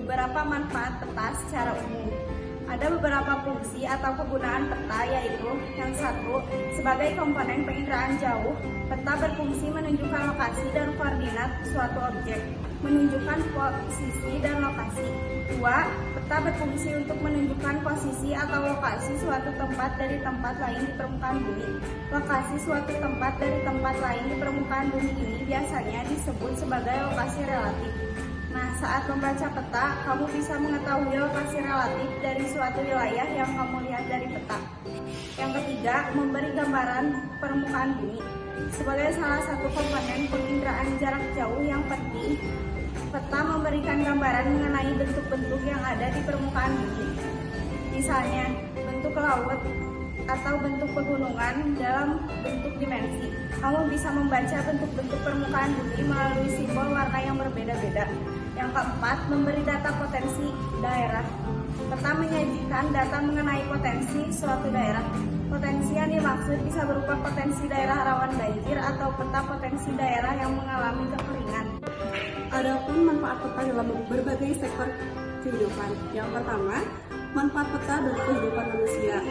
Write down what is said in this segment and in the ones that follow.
beberapa manfaat peta secara umum. Ada beberapa fungsi atau kegunaan peta, yaitu yang satu, sebagai komponen penginderaan jauh, peta berfungsi menunjukkan lokasi dan koordinat suatu objek, menunjukkan posisi dan lokasi. Dua, peta berfungsi untuk menunjukkan posisi atau lokasi suatu tempat dari tempat lain di permukaan bumi. Lokasi suatu tempat dari tempat lain di permukaan bumi ini biasanya disebut sebagai lokasi relatif. Nah, saat membaca peta, kamu bisa mengetahui lokasi relatif dari suatu wilayah yang kamu lihat dari peta. Yang ketiga, memberi gambaran permukaan bumi. Sebagai salah satu komponen penginderaan jarak jauh yang penting, peta memberikan gambaran mengenai bentuk-bentuk yang ada di permukaan bumi. Misalnya, bentuk laut atau bentuk pegunungan dalam bentuk dimensi. Kamu bisa membaca bentuk-bentuk permukaan bumi melalui simbol warna yang berbeda-beda. Yang keempat, memberi data potensi daerah. Peta menyajikan data mengenai potensi suatu daerah. Potensi yang dimaksud bisa berupa potensi daerah rawan banjir atau peta potensi daerah yang mengalami kekeringan. Adapun manfaat peta dalam berbagai sektor kehidupan. Yang pertama, manfaat peta bagi kehidupan manusia.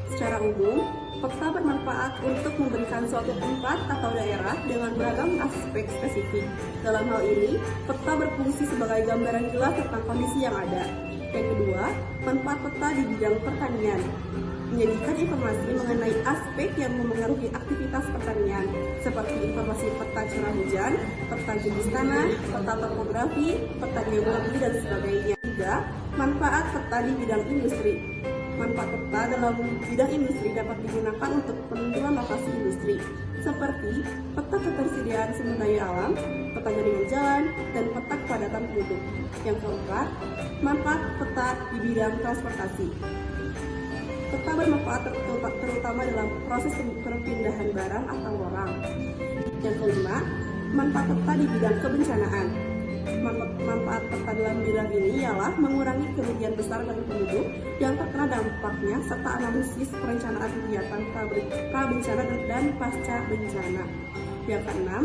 Secara umum, peta bermanfaat untuk memberikan suatu tempat atau daerah dengan beragam aspek spesifik. Dalam hal ini, peta berfungsi sebagai gambaran jelas tentang kondisi yang ada. Yang kedua, manfaat peta di bidang pertanian. Menyajikan informasi mengenai aspek yang memengaruhi aktivitas pertanian, seperti informasi peta curah hujan, peta jenis tanah, peta topografi, peta geologi, dan sebagainya. Tiga, manfaat peta di bidang industri. Manfaat peta dalam bidang industri dapat digunakan untuk penentuan lokasi industri, seperti peta ketersediaan sumber daya alam, peta jaringan jalan, dan peta kepadatan penduduk. Yang keempat, manfaat peta di bidang transportasi. Peta bermanfaat terutama dalam proses perpindahan barang atau orang. Yang kelima, manfaat peta di bidang kebencanaan. Manfaat peta dalam bidang ini ialah mengurangi kerugian besar bagi penduduk yang terkena dampaknya serta analisis perencanaan kegiatan pra-bencana dan pasca bencana. Yang keenam,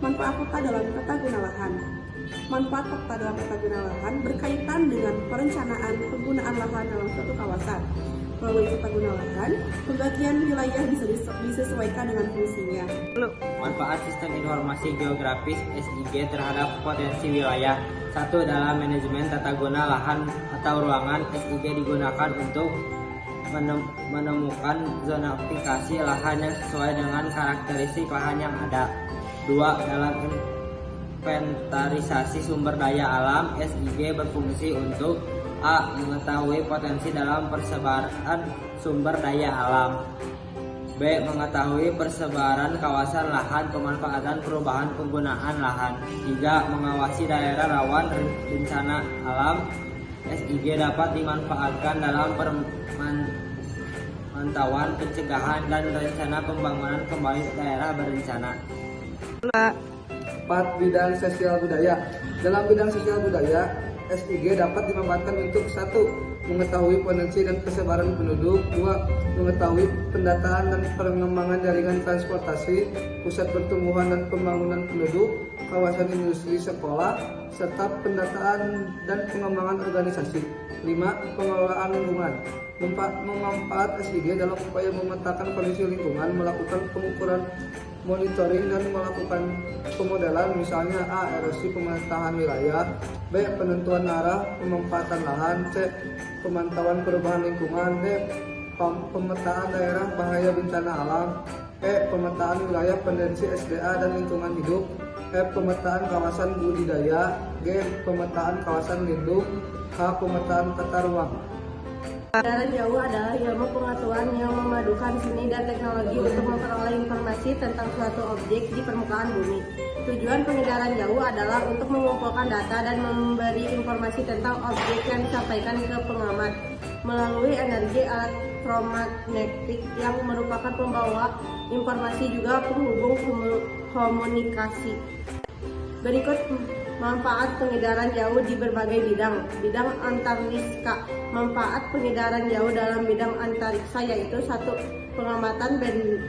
manfaat peta dalam tata guna lahan. Manfaat peta dalam tata guna lahan berkaitan dengan perencanaan penggunaan lahan dalam suatu kawasan. Melalui tata guna lahan, pembagian wilayah bisa disesuaikan dengan fungsinya. Manfaat sistem informasi geografis SIG terhadap potensi wilayah. Satu, dalam manajemen tata guna lahan atau ruangan, SIG digunakan untuk menemukan zona aplikasi lahan yang sesuai dengan karakteristik lahan yang ada. Dua, dalam inventarisasi sumber daya alam, SIG berfungsi untuk A. Mengetahui potensi dalam persebaran sumber daya alam. B. Mengetahui persebaran kawasan lahan, pemanfaatan perubahan penggunaan lahan. 3. Mengawasi daerah rawan bencana alam. SIG dapat dimanfaatkan dalam pemantauan, pencegahan, dan rencana pembangunan kembali daerah berencana. 4. Bidang sosial budaya. Dalam bidang sosial budaya, SIG dapat dimanfaatkan untuk 1. Mengetahui potensi dan persebaran penduduk. 2. Mengetahui pendataan dan pengembangan jaringan transportasi, pusat pertumbuhan dan pembangunan penduduk, kawasan industri, sekolah, serta pendataan dan pengembangan organisasi. 5. Pengelolaan lingkungan. Memanfaat SIG dalam upaya memetakan kondisi lingkungan, melakukan pengukuran, monitoring, dan melakukan pemodelan, misalnya A. Erosi pemetahan wilayah, B. Penentuan arah pemanfaatan lahan, C. Pemantauan perubahan lingkungan, D. Pemetaan daerah bahaya bencana alam, E. Pemetaan wilayah potensi SDA dan lingkungan hidup, F. Pemetaan kawasan budidaya, G. Pemetaan kawasan lindung, H. Pemetaan tata ruang. Penginderaan jauh adalah ilmu pengetahuan yang memadukan seni dan teknologi untuk memperoleh informasi tentang suatu objek di permukaan bumi. Tujuan penginderaan jauh adalah untuk mengumpulkan data dan memberi informasi tentang objek yang disampaikan ke pengamat melalui energi elektromagnetik yang merupakan pembawa informasi juga penghubung komunikasi. Berikut manfaat penginderaan jauh di berbagai bidang. Bidang antariksa. Manfaat penginderaan jauh dalam bidang antariksa yaitu 1. Pengamatan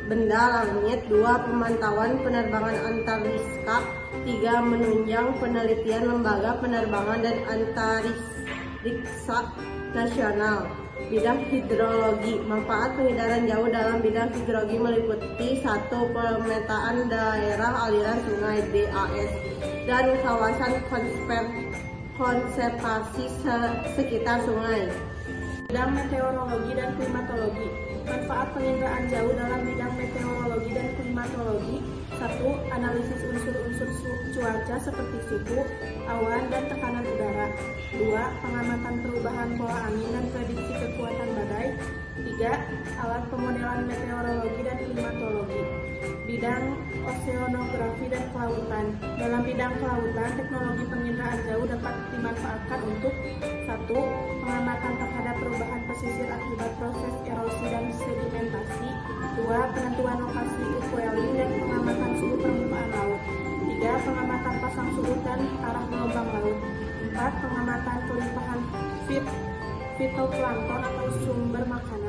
benda langit, 2. Pemantauan penerbangan antariksa, 3. Menunjang penelitian lembaga penerbangan dan antariksa. Riksa Nasional. Bidang hidrologi, manfaat pengindaran jauh dalam bidang hidrologi meliputi 1. Pemetaan daerah aliran sungai DAS dan kawasan konservasi sekitar sungai. Bidang meteorologi dan klimatologi, manfaat penginderaan jauh dalam bidang meteorologi dan klimatologi. 1. Analisis unsur-unsur cuaca seperti suhu, awan, dan tekanan udara. 2. Pengamatan perubahan pola angin dan prediksi kekuatan badai. 3. Alat pemodelan meteorologi dan klimatologi. Bidang oseanografi dan kelautan. Dalam bidang kelautan, teknologi penginderaan jauh dapat dimanfaatkan untuk 1. Pengamatan terhadap perubahan pesisir akibat proses erosi dan sedimentasi. 2. Penentuan lokasi upwelling dan pengamatan suhu permukaan laut. 3. Pengamatan pasang surut dan arah gelombang laut. 4. Pengamatan kelimpahan fitoplankton atau sumber makanan.